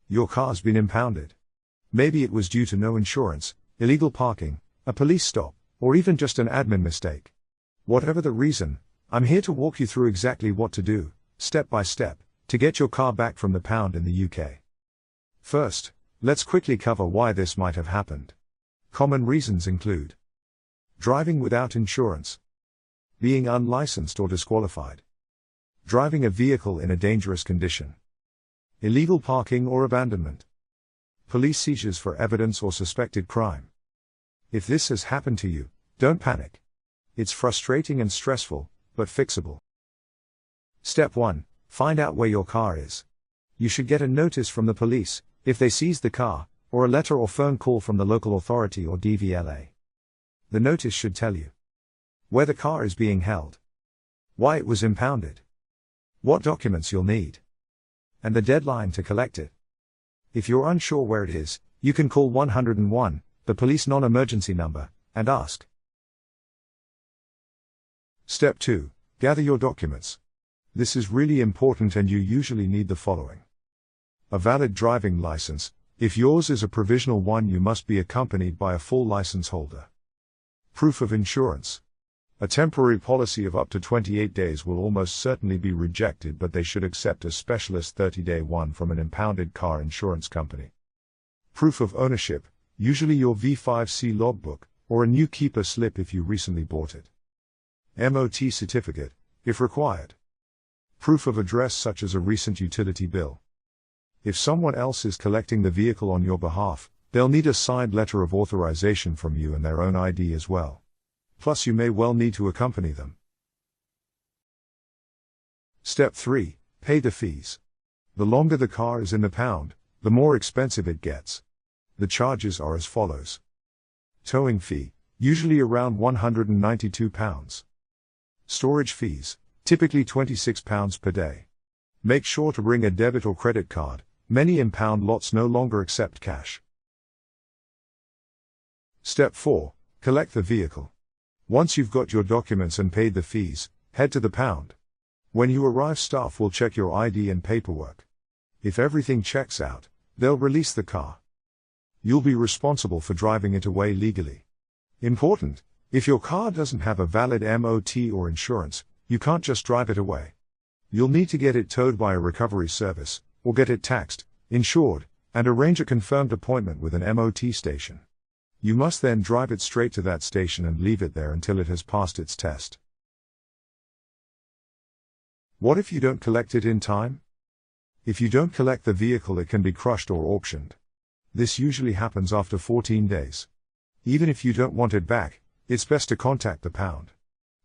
Your car's been impounded. Maybe it was due to no insurance, illegal parking, a police stop, or even just an admin mistake. Whatever the reason, I'm here to walk you through exactly what to do, step by step, to get your car back from the pound in the UK. First, let's quickly cover why this might have happened. Common reasons include driving without insurance, being unlicensed or disqualified, driving a vehicle in a dangerous condition, illegal parking or abandonment, police seizures for evidence or suspected crime. If this has happened to you, don't panic. It's frustrating and stressful, but fixable. Step 1. Find out where your car is. You should get a notice from the police, if they seize the car, or a letter or phone call from the local authority or DVLA. The notice should tell you where the car is being held, why it was impounded, what documents you'll need, and the deadline to collect it. If you're unsure where it is, you can call 101, the police non-emergency number, and ask. Step 2. Gather your documents. This is really important and you usually need the following. A valid driving license. If yours is a provisional one, you must be accompanied by a full license holder. Proof of insurance. A temporary policy of up to 28 days will almost certainly be rejected, but they should accept a specialist 30-day one from an impounded car insurance company. Proof of ownership, usually your V5C logbook, or a new keeper slip if you recently bought it. MOT certificate, if required. Proof of address such as a recent utility bill. If someone else is collecting the vehicle on your behalf, they'll need a signed letter of authorization from you and their own ID as well. Plus you may well need to accompany them. Step 3. Pay the fees. The longer the car is in the pound, the more expensive it gets. The charges are as follows. Towing fee, usually around £192. Storage fees, typically £26 per day. Make sure to bring a debit or credit card. Many impound lots no longer accept cash. Step 4. Collect the vehicle. Once you've got your documents and paid the fees, head to the pound. When you arrive, staff will check your ID and paperwork. If everything checks out, they'll release the car. You'll be responsible for driving it away legally. Important, if your car doesn't have a valid MOT or insurance, you can't just drive it away. You'll need to get it towed by a recovery service, or get it taxed, insured, and arrange a confirmed appointment with an MOT station. You must then drive it straight to that station and leave it there until it has passed its test. What if you don't collect it in time? If you don't collect the vehicle, it can be crushed or auctioned. This usually happens after 14 days. Even if you don't want it back, it's best to contact the pound.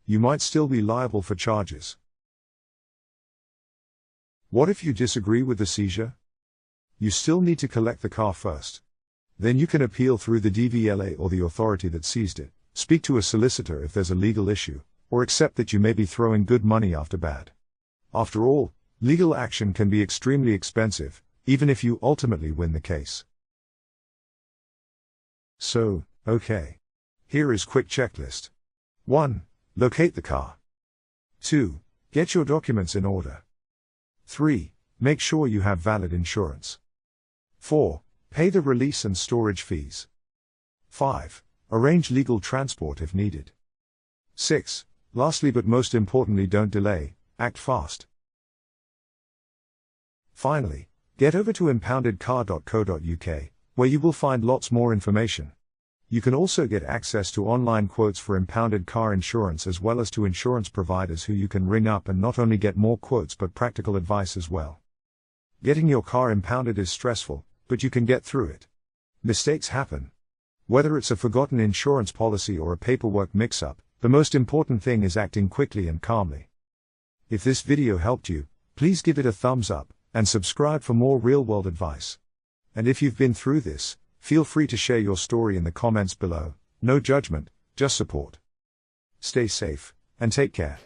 You might still be liable for charges. What if you disagree with the seizure? You still need to collect the car first. Then you can appeal through the DVLA or the authority that seized it, speak to a solicitor if there's a legal issue, or accept that you may be throwing good money after bad. After all, legal action can be extremely expensive, even if you ultimately win the case. So, okay. Here is quick checklist. 1. Locate the car. 2. Get your documents in order. 3. Make sure you have valid insurance. 4. Pay the release and storage fees. 5. Arrange legal transport if needed. 6. Lastly but most importantly, don't delay, act fast. Finally, get over to impoundedcar.co.uk, where you will find lots more information. You can also get access to online quotes for impounded car insurance as well as to insurance providers who you can ring up and not only get more quotes but practical advice as well. Getting your car impounded is stressful, but you can get through it. Mistakes happen. Whether it's a forgotten insurance policy or a paperwork mix-up, the most important thing is acting quickly and calmly. If this video helped you, please give it a thumbs up, and subscribe for more real-world advice. And if you've been through this, feel free to share your story in the comments below. No judgment, just support. Stay safe, and take care.